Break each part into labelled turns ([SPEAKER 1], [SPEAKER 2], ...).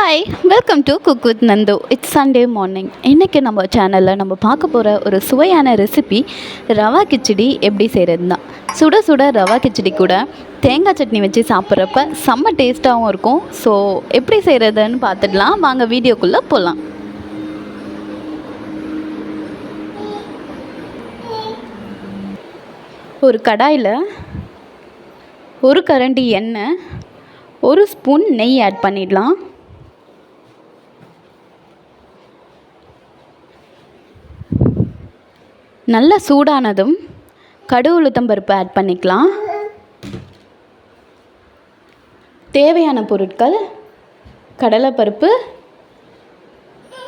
[SPEAKER 1] Hi, welcome to cook with Nandu. It's Sunday morning. இன்றைக்கி நம்ம சேனலில் நம்ம பார்க்க போகிற ஒரு சுவையான ரெசிபி ரவா கிச்சடி எப்படி செய்கிறது தான். சுட சுட ரவா கிச்சடி கூட தேங்காய் சட்னி வச்சு சாப்பிட்றப்ப செம்ம டேஸ்ட்டாகவும் இருக்கும். ஸோ எப்படி செய்கிறதுன்னு பார்த்துடலாம். வாங்க வீடியோக்குள்ளே போகலாம். ஒரு கடாயில் ஒரு கரண்டி எண்ணெய், ஒரு ஸ்பூன் நெய் ஆட் பண்ணிடலாம். நல்லா சூடானதும் கடுகு உளுத்தம் பருப்பு ஆட் பண்ணிக்கலாம். தேவையான பொருட்கள்: கடலைப்பருப்பு,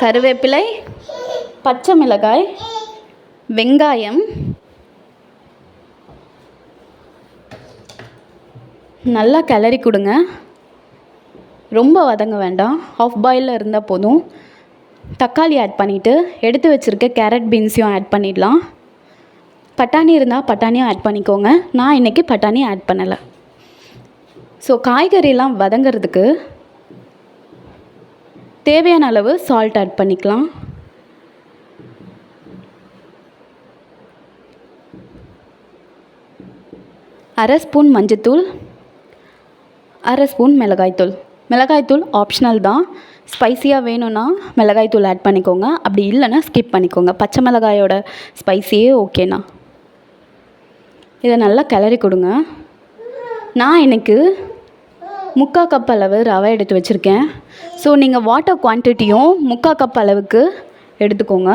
[SPEAKER 1] கருவேப்பிலை, பச்சை மிளகாய், வெங்காயம். நல்லா கிளறி கொடுங்க. ரொம்ப வதங்க வேண்டாம், ஆஃப் பாயிலில் இருந்தால் போதும். தக்காளி ஆட் பண்ணிவிட்டு எடுத்து வச்சுருக்க கேரட் பீன்ஸையும் ஆட் பண்ணிடலாம். பட்டாணி இருந்தால் பட்டாணியும் ஆட் பண்ணிக்கோங்க. நான் இன்றைக்கி பட்டாணி ஆட் பண்ணலை. ஸோ காய்கறியெல்லாம் வதங்கிறதுக்கு தேவையான அளவு சால்ட் ஆட் பண்ணிக்கலாம். அரை ஸ்பூன் மஞ்சத்தூள், அரை ஸ்பூன் மிளகாய்த்தூள் ஆப்ஷனல் தான். ஸ்பைஸியாக வேணும்னா மிளகாய்த்தூள் ஆட் பண்ணிக்கோங்க, அப்படி இல்லைன்னா ஸ்கிப் பண்ணிக்கோங்க. பச்சை மிளகாயோட ஸ்பைஸியே ஓகேண்ணா. இதை நல்லா கிளறி கொடுங்க. நான் இன்றைக்கி 3/4 கப் அளவு ரவை எடுத்து வச்சுருக்கேன். ஸோ நீங்கள் வாட்டர் குவான்டிட்டியும் 3/4 கப் அளவுக்கு எடுத்துக்கோங்க.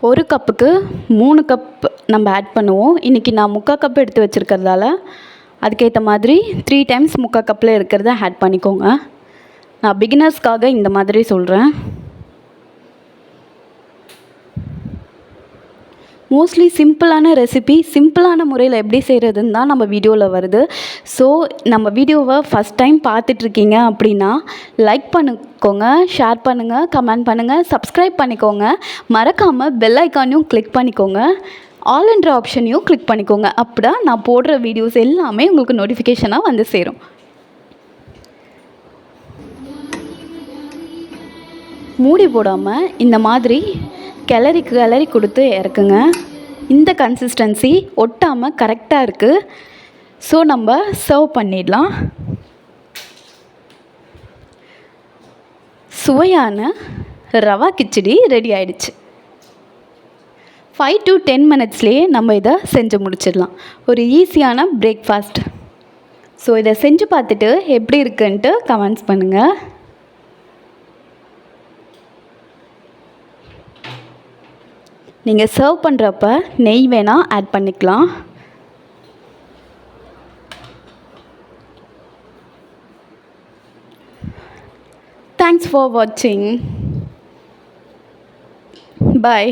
[SPEAKER 1] ஒரு கப்புக்கு 3 கப் நம்ம ஆட் பண்ணுவோம். இன்றைக்கி நான் 3/4 கப் எடுத்து வச்சுருக்கிறதால அதுக்கேற்ற மாதிரி 3 டைம்ஸ் 3/4 கப்பில் இருக்கிறத ஆட் பண்ணிக்கோங்க. நான் பிகினர்ஸ்க்காக இந்த மாதிரி சொல்கிறேன். மோஸ்ட்லி சிம்பிளான ரெசிபி, சிம்பிளான முறையில் எப்படி செய்கிறதுன்னு தான் நம்ம வீடியோவில் வருது. ஸோ நம்ம வீடியோவை ஃபஸ்ட் டைம் பார்த்துட்ருக்கீங்க அப்படின்னா லைக் பண்ணிக்கோங்க, ஷேர் பண்ணுங்கள், கமெண்ட் பண்ணுங்கள், சப்ஸ்கிரைப் பண்ணிக்கோங்க. மறக்காமல் பெல் ஐக்கானையும் கிளிக் பண்ணிக்கோங்க, ஆல் என்ற ஆப்ஷனையும் கிளிக் பண்ணிக்கோங்க. அப்படி தான் நான் போடுற வீடியோஸ் எல்லாமே உங்களுக்கு நோட்டிஃபிகேஷனாக வந்து சேரும். மூடி போடாமல் இந்த மாதிரி கிளறி கொடுத்து இறக்குங்க. இந்த கன்சிஸ்டன்சி ஒட்டாமல் கரெக்டாக இருக்குது. ஸோ நம்ம சர்வ் பண்ணிடலாம். சுவையான ரவா கிச்சடி ரெடி ஆயிடுச்சு. 5 to 10 மினிட்ஸ்லேயே நம்ம இதை செஞ்சு முடிச்சிடலாம். ஒரு ஈஸியான பிரேக்ஃபாஸ்ட். ஸோ இதை செஞ்சு பார்த்துட்டு எப்படி இருக்குன்ட்டு கமெண்ட்ஸ் பண்ணுங்கள். நீங்கள் சர்வ் பண்ணுறப்ப நெய் வேணால் ஆட் பண்ணிக்கலாம். தேங்க்ஸ் ஃபார் வாட்சிங். பாய்.